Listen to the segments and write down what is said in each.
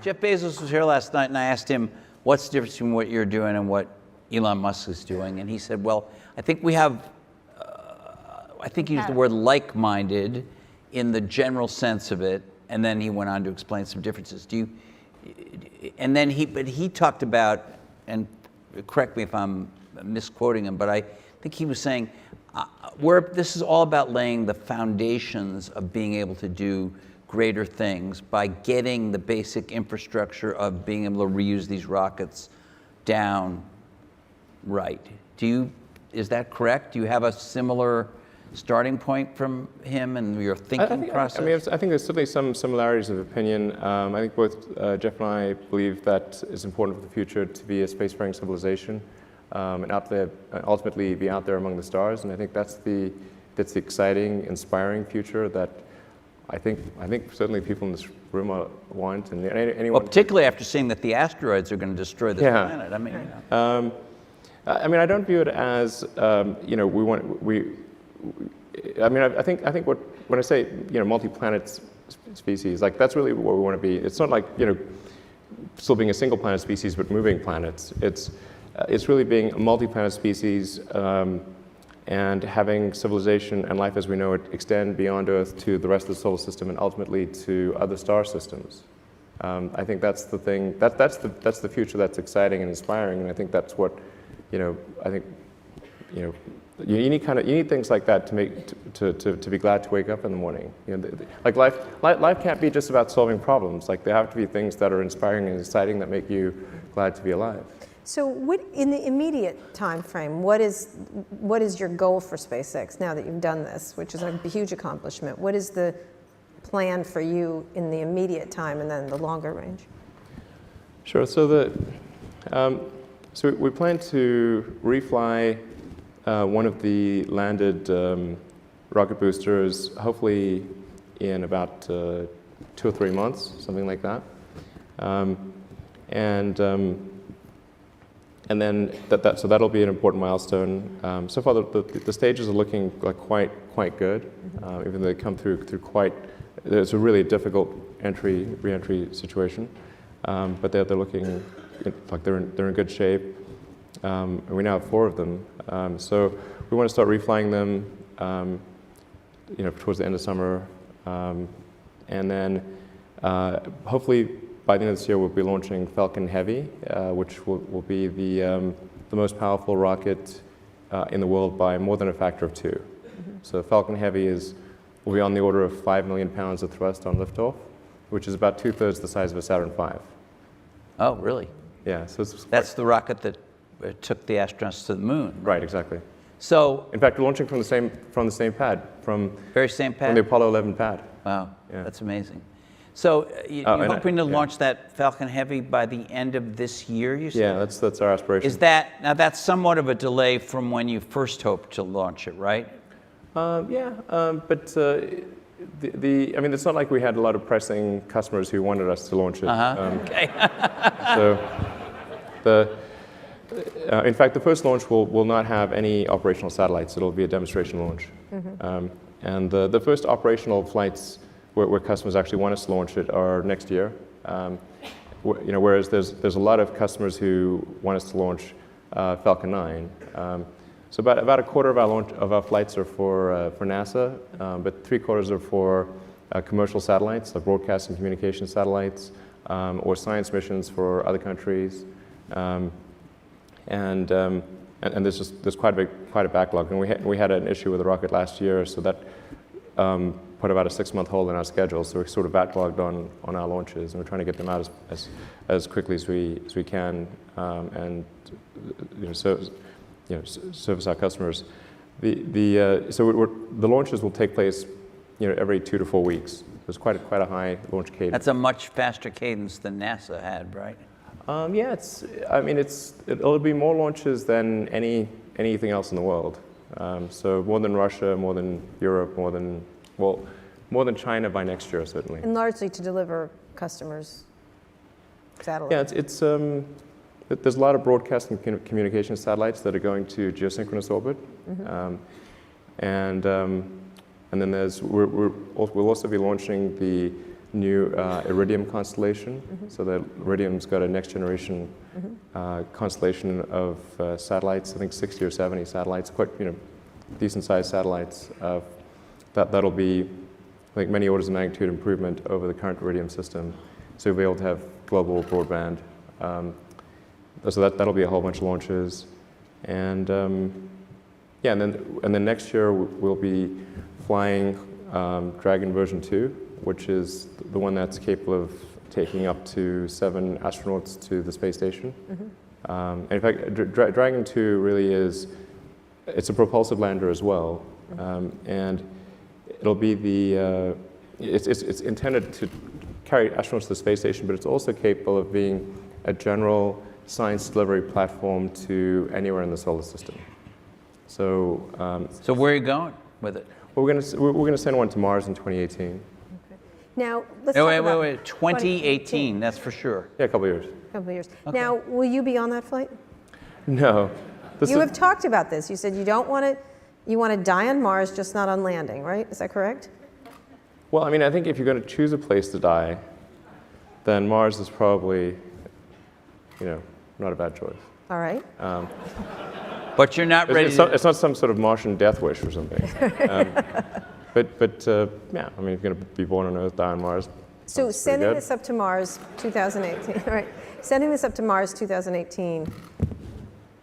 Jeff Bezos was here last night, and I asked him, what's the difference between what you're doing and what Elon Musk is doing? And he said, well, I think we have, I think he used the word like-minded in the general sense of it, and then he went on to explain some differences. And then he talked about, and correct me if I'm misquoting him, but I think he was saying, this is all about laying the foundations of being able to do greater things by getting the basic infrastructure of being able to reuse these rockets down right. Is that correct? Do you have a similar starting point from him and your thinking process? I think there's certainly some similarities of opinion. I think both Jeff and I believe that it's important for the future to be a spacefaring civilization and ultimately be out there among the stars. And I think that's the exciting, inspiring future that I think certainly people in this room want, and anyone. Well, particularly after seeing that the asteroids are going to destroy this planet. I mean, I don't view it as I think when I say multi-planet species, like that's really what we want to be. It's not like still being a single planet species but moving planets. It's really being a multi-planet species and having civilization and life as we know it extend beyond Earth to the rest of the solar system and ultimately to other star systems. I think that's the thing. That's the future that's exciting and inspiring, and I think that's what you need things like that to be glad to wake up in the morning. Like life can't be just about solving problems. Like there have to be things that are inspiring and exciting that make you glad to be alive. So what, in the immediate time frame, what is your goal for SpaceX now that you've done this, which is a huge accomplishment? What is the plan for you in the immediate time and then the longer range? Sure. So so we plan to refly one of the landed rocket boosters, hopefully in about 2 or 3 months, something like that. And then so that'll be an important milestone. So far, the stages are looking like quite good, even though they come through quite. It's a really difficult re-entry situation, but they're looking like they're in good shape. And we now have 4 of them. So we want to start reflying them, towards the end of summer, and then hopefully. By the end of this year, we'll be launching Falcon Heavy, which will be the most powerful rocket in the world by more than a factor of 2. Mm-hmm. So Falcon Heavy will be on the order of 5 million pounds of thrust on liftoff, which is about 2/3 the size of a Saturn V. Oh, really? Yeah. So that's the rocket that took the astronauts to the moon. Right. Exactly. So, in fact, we're launching from the same pad, from the Apollo 11 pad. Wow, yeah. That's amazing. So you're hoping to launch that Falcon Heavy by the end of this year, you said? Yeah, that's our aspiration. Now that's somewhat of a delay from when you first hoped to launch it, right? But I mean, it's not like we had a lot of pressing customers who wanted us to launch it. Okay. So in fact, the first launch will not have any operational satellites. It'll be a demonstration launch. Mm-hmm. And the first operational flights where customers actually want us to launch it are next year. Whereas there's a lot of customers who want us to launch Falcon 9. So about a quarter of our flights are for NASA, but 3/4 are for commercial satellites, like broadcast and communication satellites, or science missions for other countries. And there's quite a backlog. And we had an issue with the rocket last year, so that put about a 6-month hold in our schedule. So we're sort of backlogged on our launches, and we're trying to get them out as quickly as we can, and service our customers. So the launches will take place every 2 to 4 weeks. There's quite a high launch cadence. That's a much faster cadence than NASA had, right? Yeah, it'll be more launches than anything else in the world. So more than Russia, more than Europe, more than China by next year, certainly. And largely to deliver customers' satellites. Yeah, there's a lot of broadcast and communication satellites that are going to geosynchronous orbit, mm-hmm. And then we'll also be launching the new Iridium constellation. So the Iridium's got a next generation constellation of satellites, I think 60 or 70 satellites, quite decent sized satellites. That'll be, I think, many orders of magnitude improvement over the current Iridium system. So you'll be able to have global broadband. So that'll be a whole bunch of launches. And yeah, and then next year we'll be flying Dragon version 2, which is the one that's capable of taking up to 7 astronauts to the space station. And in fact, Dragon 2 really is, it's a propulsive lander as well. And it'll be the, it's intended to carry astronauts to the space station, but it's also capable of being a general science delivery platform to anywhere in the solar system. So, So where are you going with it? well, we're going to send one to Mars in 2018. Okay. Now, let's Wait, talk wait, about wait, 2018, that's for sure. Yeah, a couple of years. a couple of years. Okay. Now, will you be on that flight? No. You have talked about this. You said you don't want to, you want to die on Mars, just not on landing, right? Is that correct? Well, I mean, I think if you're going to choose a place to die, then Mars is probably, not a bad choice. All right. But you're not ready It's not some sort of Martian death wish or something. But yeah, I mean, if you're going to be born on Earth, die on Mars. So that's pretty sending good. this up to Mars 2018, all right. Sending this up to Mars 2018,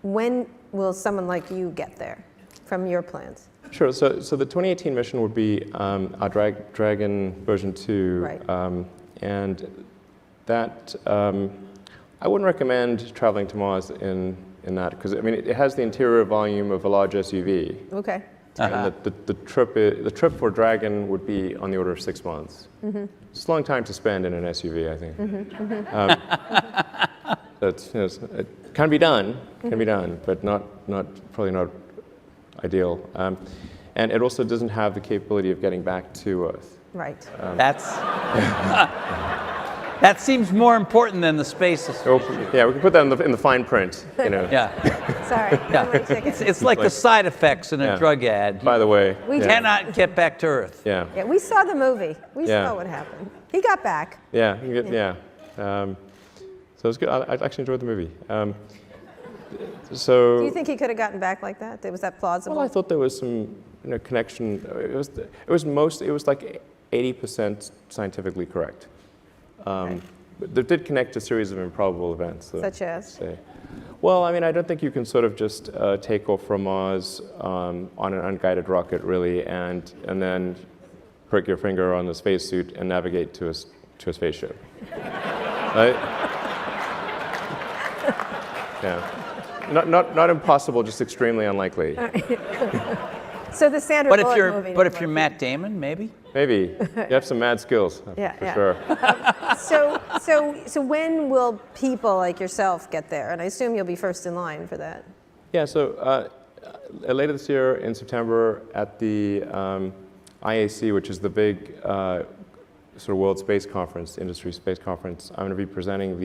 when will someone like you get there from your plans? Sure. So the 2018 mission would be our Dragon version 2. Right. And that, I wouldn't recommend traveling to Mars in that, because, I mean, it has the interior volume of a large SUV. Okay. And the trip for Dragon would be on the order of 6 months. It's a long time to spend in an SUV, I think. It can be done, but probably not ideal. And it also doesn't have the capability of getting back to Earth. Right. That's that seems more important than the space. Yeah, we can put that in the fine print. Yeah, Sorry. yeah. It's like the side effects in a Yeah. drug ad. By the way, We yeah. Cannot get back to Earth. Yeah. Yeah, we saw the movie. We Yeah. saw what happened. He got back. Yeah. So it's good. I actually enjoyed the movie. So. Do you think he could have gotten back like that? Was that plausible? Well, I thought there was some connection. It was like 80% scientifically correct. But it did connect a series of improbable events. Such as? Say. Well, I mean, I don't think you can sort of just take off from Mars on an unguided rocket, really, and then prick your finger on the spacesuit and navigate to a spaceship. Right? Yeah. Not impossible, just extremely unlikely. So the Sandra But if Bullock you're movie. but if you're Matt Damon, maybe. Maybe. You have some mad skills, Yeah, for yeah. sure. So when will people like yourself get there? And I assume you'll be first in line for that. Yeah, so later this year in September at the IAC, which is the big sort of world space conference, industry space conference, I'm going to be presenting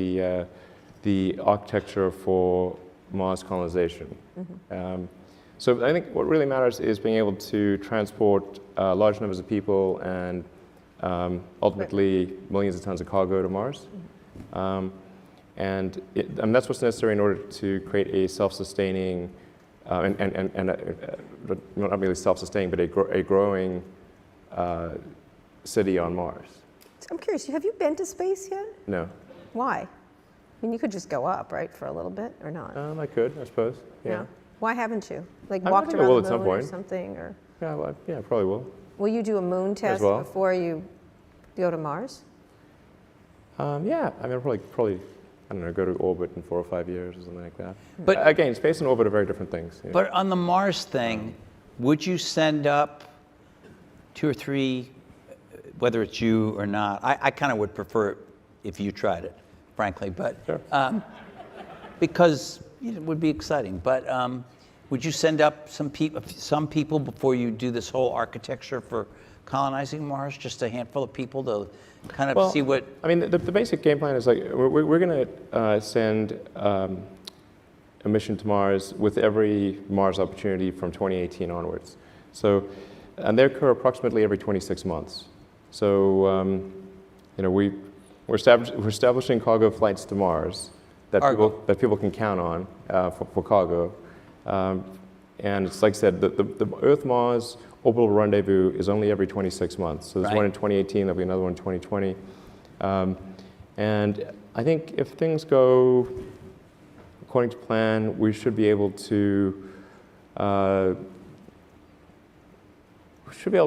the architecture for Mars colonization. So I think what really matters is being able to transport large numbers of people and ultimately millions of tons of cargo to Mars. And that's what's necessary in order to create a self-sustaining, not merely self-sustaining, but a growing city on Mars. I'm curious, have you been to space yet? No. Why? I mean, you could just go up, right, for a little bit, or not? I could, I suppose. Yeah. Why haven't you? Like I walked think I around will the at some moon or point. something, or Yeah, well, yeah, probably will. will you do a moon test well. before you go to Mars? Yeah, I mean, I'll probably, I don't know, go to orbit in 4 or 5 years or something like that. But- Again, space and orbit are very different things. But on the Mars thing, would you send up 2 or 3, whether it's you or not? I kind of would prefer it if you tried it, frankly, but Sure. because it would be exciting. But would you send up some people before you do this whole architecture for colonizing Mars? Just a handful of people to kind of see what. I mean, the basic game plan is like we're going to send a mission to Mars with every Mars opportunity from 2018 onwards. So, and they occur approximately every 26 months. So we're establishing cargo flights to Mars that people can count on for cargo. And it's like I said, the Earth-Mars orbital rendezvous is only every 26 months. So there's one in 2018, there'll be another one in 2020. And I think if things go according to plan, we should be able to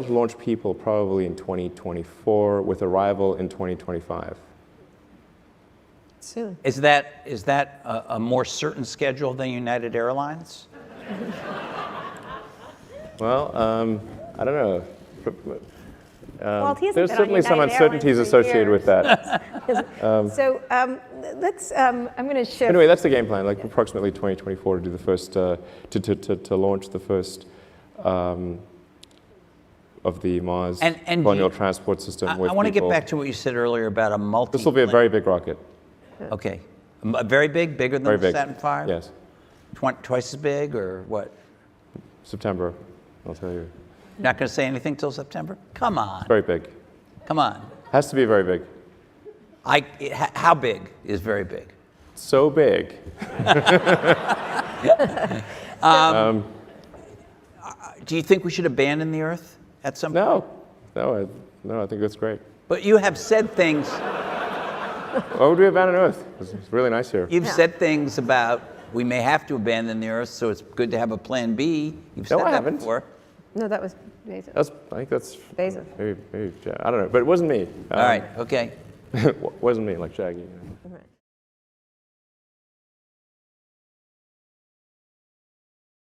launch people probably in 2024 with arrival in 2025. Soon. Is that a more certain schedule than United Airlines? Well, I don't know. Well, he hasn't There's been on certainly some United uncertainties Airlines for associated with that. So let's, I'm going to shift. Anyway, that's the game plan, like approximately 2024 to do the first, to launch the first of the Mars And colonial transport system with I want to get people. back to what you said earlier about a multi. This will be a very big rocket. Okay. Very big, bigger than Very the big. Saturn V? Yes. Twice as big, or what? September, I'll tell you. You're not going to say anything till September? Come on. Very big. Come on. Has to be very big. How big is very big? So big. Do you think we should abandon the Earth at some point? No, I think that's great. But you have said things. Why would we abandon Earth? It's really nice here. You've said things about we may have to abandon the Earth, so it's good to have a plan B. You've said No, I that haven't. before. No, that was Bezos. I think that's Bezos. maybe I don't know, but it wasn't me. All right. Okay. Wasn't me, like Shaggy.